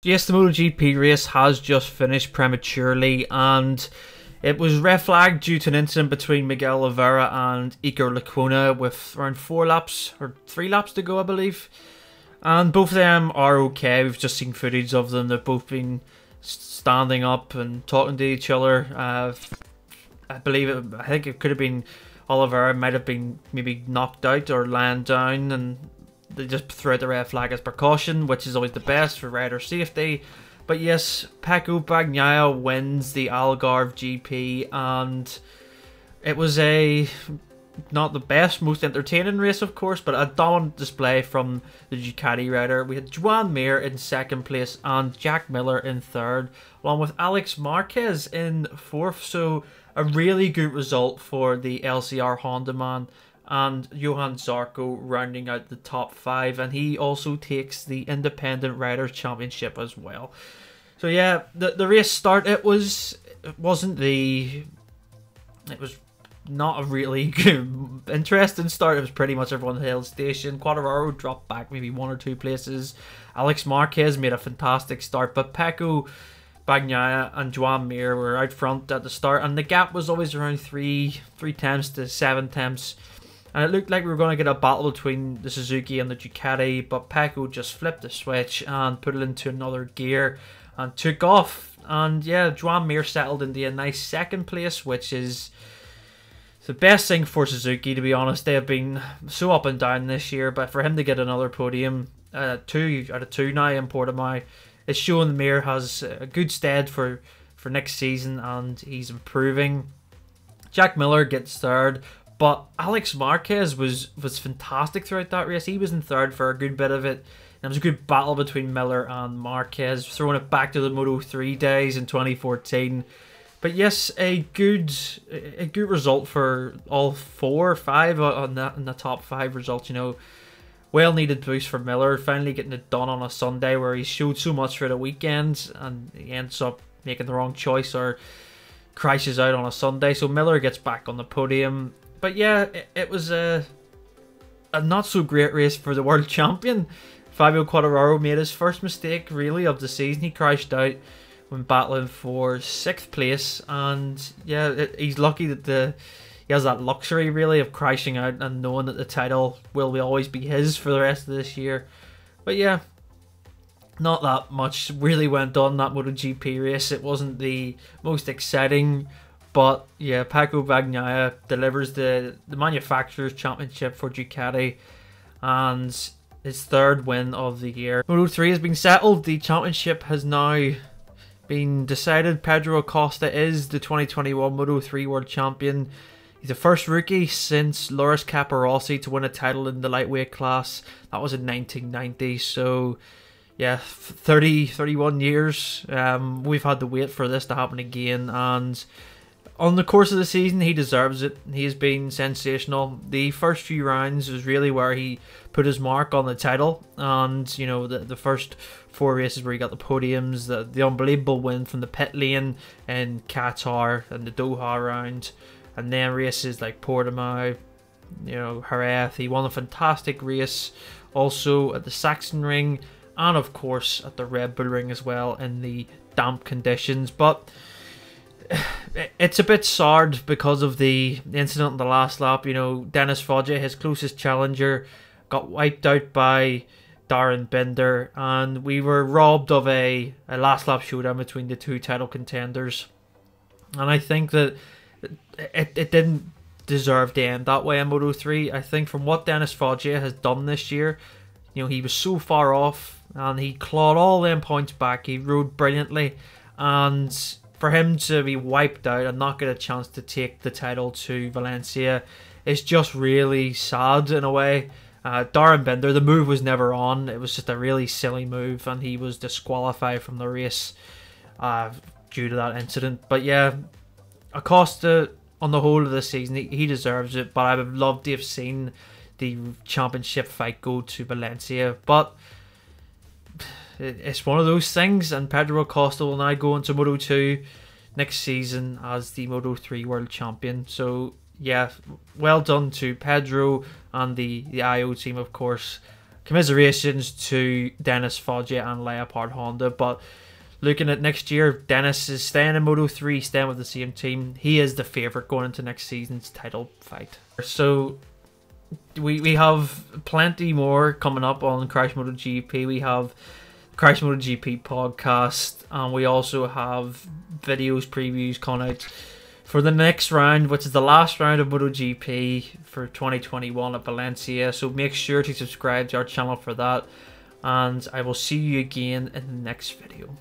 Yes, the MotoGP race has just finished prematurely, and it was red flagged due to an incident between Miguel Oliveira and Iker Lecuona with around 4 laps or 3 laps to go, I believe. And both of them are okay. We've just seen footage of them. They've both been standing up and talking to each other. I think it could have been Oliveira might have been maybe knocked out or lying down, and they just threw out the red flag as precaution, which is always the best for rider safety. But yes, Pecco Bagnaia wins the Algarve GP, and it was not the best, most entertaining race, of course, but a dominant display from the Ducati rider. We had Joan in second place and Jack Miller in third, along with Alex Marquez in fourth. So a really good result for the LCR Honda man, and Johan Zarco rounding out the top 5, and he also takes the Independent Riders Championship as well. So yeah, the race start, it was not a really good, interesting start. It was pretty much everyone held station. Quartararo dropped back maybe 1 or 2 places. Alex Marquez made a fantastic start, but Pecco, Bagnaia and Joan were out front at the start, and the gap was always around 3 tenths to 7 tenths. And it looked like we were going to get a battle between the Suzuki and the Ducati, but Pecco just flipped the switch and put it into another gear and took off. And yeah, Joan settled into a nice second place, which is the best thing for Suzuki, to be honest. They have been so up and down this year, but for him to get another podium, 2 out of 2 now in Portimao, it's showing Mir has a good stead for next season, and he's improving. Jack Miller gets third, but Alex Marquez was fantastic throughout that race. He was in third for a good bit of it. It was a good battle between Miller and Marquez, throwing it back to the Moto3 days in 2014. But yes, a good result for all 4 or 5 in the top 5 results. You know, well needed boost for Miller, finally getting it done on a Sunday where he showed so much for the weekend, and he ends up making the wrong choice or crashes out on a Sunday. So Miller gets back on the podium. But yeah, it was a not so great race for the world champion. Fabio Quartararo made his first mistake really of the season. He crashed out when battling for 6th place, and yeah, he's lucky that he has that luxury really of crashing out and knowing that the title will always be his for the rest of this year. But yeah, not that much really went on that MotoGP race. It wasn't the most exciting, but yeah, Pecco Bagnaia delivers the Manufacturers Championship for Ducati, and his 3rd win of the year. Moto3 has been settled. The championship has now been decided. Pedro Acosta is the 2021 Moto3 World Champion. He's the first rookie since Loris Capirossi to win a title in the lightweight class. That was in 1990. So yeah, 31 years. We've had to wait for this to happen again, and on the course of the season, he deserves it. He has been sensational. The first few rounds was really where he put his mark on the title, and you know, the first 4 races where he got the podiums, the unbelievable win from the pit lane in Qatar and the Doha round, and then races like Portimao, you know, Jerez. He won a fantastic race also at the Saxon Ring, and of course at the Red Bull Ring as well in the damp conditions. But it's a bit soured because of the incident in the last lap. You know, Dennis Foggia, his closest challenger, got wiped out by Darryn Binder, and we were robbed of a last lap showdown between the 2 title contenders. And I think that it didn't deserve to end that way in Moto3. I think from what Dennis Foggia has done this year, you know, he was so far off, and he clawed all them points back. He rode brilliantly, and for him to be wiped out and not get a chance to take the title to Valencia is just really sad in a way. Darryn Binder, the move was never on. It was just a really silly move, and he was disqualified from the race due to that incident. But yeah, Acosta, on the whole of the season, he deserves it, but I would love to have seen the championship fight go to Valencia. But it's one of those things, and Pedro Acosta will now go into Moto2 next season as the Moto3 World Champion. So yeah, well done to Pedro and the IO team, of course. commiserations to Dennis Foggia and Leopard Honda. But looking at next year, Dennis is staying in Moto3, staying with the same team. He is the favourite going into next season's title fight. So we have plenty more coming up on Crash MotoGP. We have Crash MotoGP podcast, and we also have videos, previews coming out for the next round, which is the last round of MotoGP for 2021 at Valencia. So make sure to subscribe to our channel for that, and I will see you again in the next video.